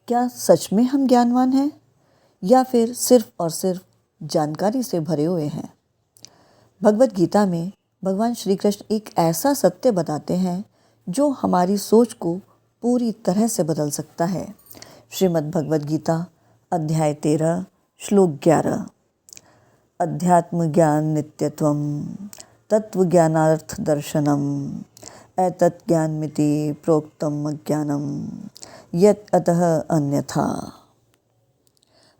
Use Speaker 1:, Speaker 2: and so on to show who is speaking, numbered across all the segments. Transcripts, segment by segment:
Speaker 1: क्या सच में हम ज्ञानवान हैं या फिर सिर्फ और सिर्फ जानकारी से भरे हुए हैं? भगवत गीता में भगवान श्री कृष्ण एक ऐसा सत्य बताते हैं जो हमारी सोच को पूरी तरह से बदल सकता है। श्रीमद् भगवत गीता अध्याय 13 श्लोक 11। अध्यात्म ज्ञान नित्यत्वम तत्व ज्ञानार्थ दर्शनम एतत् ज्ञानमिति प्रोक्तम अज्ञानम यत् अतः अन्यथा।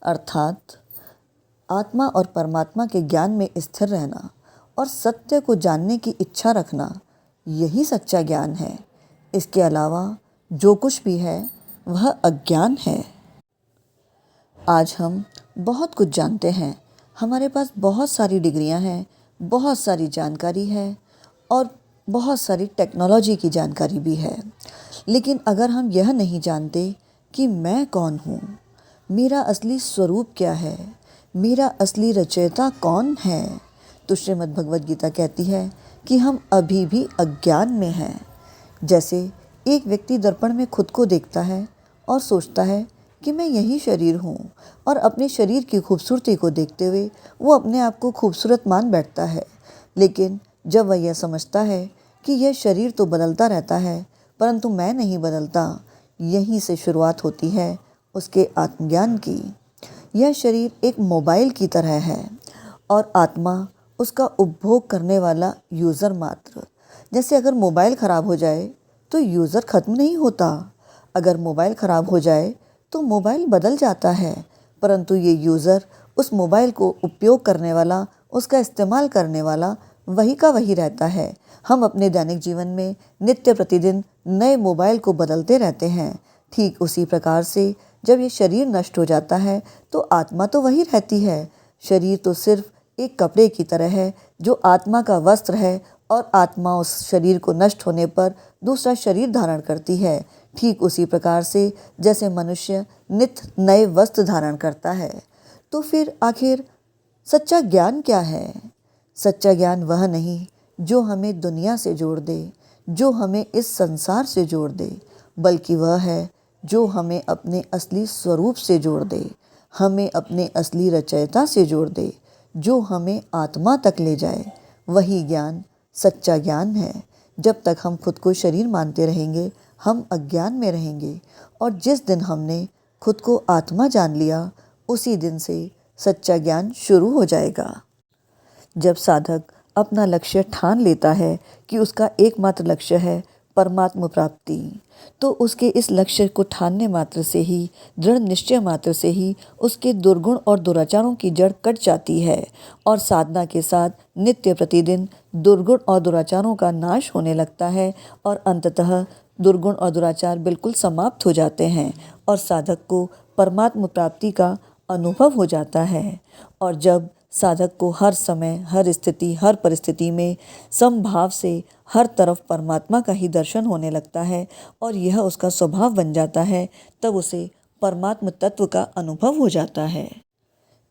Speaker 1: अर्थात आत्मा और परमात्मा के ज्ञान में स्थिर रहना और सत्य को जानने की इच्छा रखना, यही सच्चा ज्ञान है। इसके अलावा जो कुछ भी है वह अज्ञान है। आज हम बहुत कुछ जानते हैं, हमारे पास बहुत सारी डिग्रियां हैं, बहुत सारी जानकारी है और बहुत सारी टेक्नोलॉजी की जानकारी भी है। लेकिन अगर हम यह नहीं जानते कि मैं कौन हूँ, मेरा असली स्वरूप क्या है, मेरा असली रचयिता कौन है, तो श्रीमद् भगवत गीता कहती है कि हम अभी भी अज्ञान में हैं। जैसे एक व्यक्ति दर्पण में खुद को देखता है और सोचता है कि मैं यही शरीर हूँ, और अपने शरीर की खूबसूरती को देखते हुए वो अपने आप को खूबसूरत मान बैठता है। लेकिन जब वह यह समझता है कि यह शरीर तो बदलता रहता है परंतु मैं नहीं बदलता, यहीं से शुरुआत होती है उसके आत्मज्ञान की। यह शरीर एक मोबाइल की तरह है और आत्मा उसका उपभोग करने वाला यूज़र मात्र। जैसे अगर मोबाइल ख़राब हो जाए तो यूज़र ख़त्म नहीं होता, अगर मोबाइल ख़राब हो जाए तो मोबाइल बदल जाता है, परंतु ये यूज़र, उस मोबाइल को उपयोग करने वाला, उसका इस्तेमाल करने वाला वही का वही रहता है। हम अपने दैनिक जीवन में नित्य प्रतिदिन नए मोबाइल को बदलते रहते हैं। ठीक उसी प्रकार से जब ये शरीर नष्ट हो जाता है तो आत्मा तो वही रहती है। शरीर तो सिर्फ एक कपड़े की तरह है जो आत्मा का वस्त्र है, और आत्मा उस शरीर को नष्ट होने पर दूसरा शरीर धारण करती है। ठीक उसी प्रकार से जैसे मनुष्य नित्य नए वस्त्र धारण करता है। तो फिर आखिर सच्चा ज्ञान क्या है? सच्चा ज्ञान वह नहीं जो हमें दुनिया से जोड़ दे, जो हमें इस संसार से जोड़ दे, बल्कि वह है जो हमें अपने असली स्वरूप से जोड़ दे, हमें अपने असली रचयिता से जोड़ दे, जो हमें आत्मा तक ले जाए। वही ज्ञान सच्चा ज्ञान है। जब तक हम खुद को शरीर मानते रहेंगे हम अज्ञान में रहेंगे, और जिस दिन हमने खुद को आत्मा जान लिया उसी दिन से सच्चा ज्ञान शुरू हो जाएगा। जब साधक अपना लक्ष्य ठान लेता है कि उसका एकमात्र लक्ष्य है परमात्मा प्राप्ति, तो उसके इस लक्ष्य को ठानने मात्र से ही, दृढ़ निश्चय मात्र से ही उसके दुर्गुण और दुराचारों की जड़ कट जाती है, और साधना के साथ नित्य प्रतिदिन दुर्गुण और दुराचारों का नाश होने लगता है, और अंततः दुर्गुण और दुराचार बिल्कुल समाप्त हो जाते हैं और साधक को परमात्मा प्राप्ति का अनुभव हो जाता है। और जब साधक को हर समय, हर स्थिति, हर परिस्थिति में समभाव से हर तरफ परमात्मा का ही दर्शन होने लगता है और यह उसका स्वभाव बन जाता है, तब उसे परमात्म तत्व का अनुभव हो जाता है।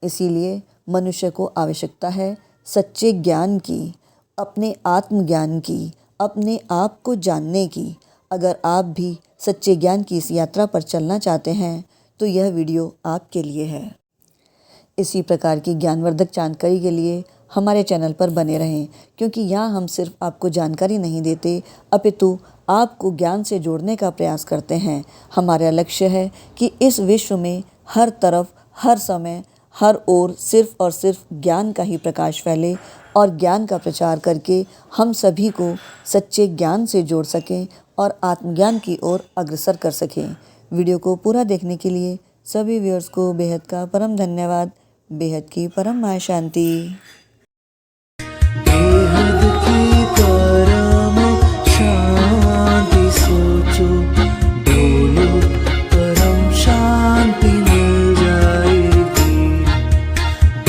Speaker 1: इसीलिए मनुष्य को आवश्यकता है सच्चे ज्ञान की, अपने आत्मज्ञान की, अपने आप को जानने की। अगर आप भी सच्चे ज्ञान की इस यात्रा पर चलना चाहते हैं तो यह वीडियो आपके लिए है। इसी प्रकार की ज्ञानवर्धक जानकारी के लिए हमारे चैनल पर बने रहें, क्योंकि यहाँ हम सिर्फ आपको जानकारी नहीं देते अपितु आपको ज्ञान से जोड़ने का प्रयास करते हैं। हमारा लक्ष्य है कि इस विश्व में हर तरफ, हर समय, हर ओर सिर्फ और सिर्फ ज्ञान का ही प्रकाश फैले, और ज्ञान का प्रचार करके हम सभी को सच्चे ज्ञान से जोड़ सकें और आत्मज्ञान की ओर अग्रसर कर सकें। वीडियो को पूरा देखने के लिए सभी व्यूअर्स को बेहद का परम धन्यवाद। बेहद की परम मां शांति।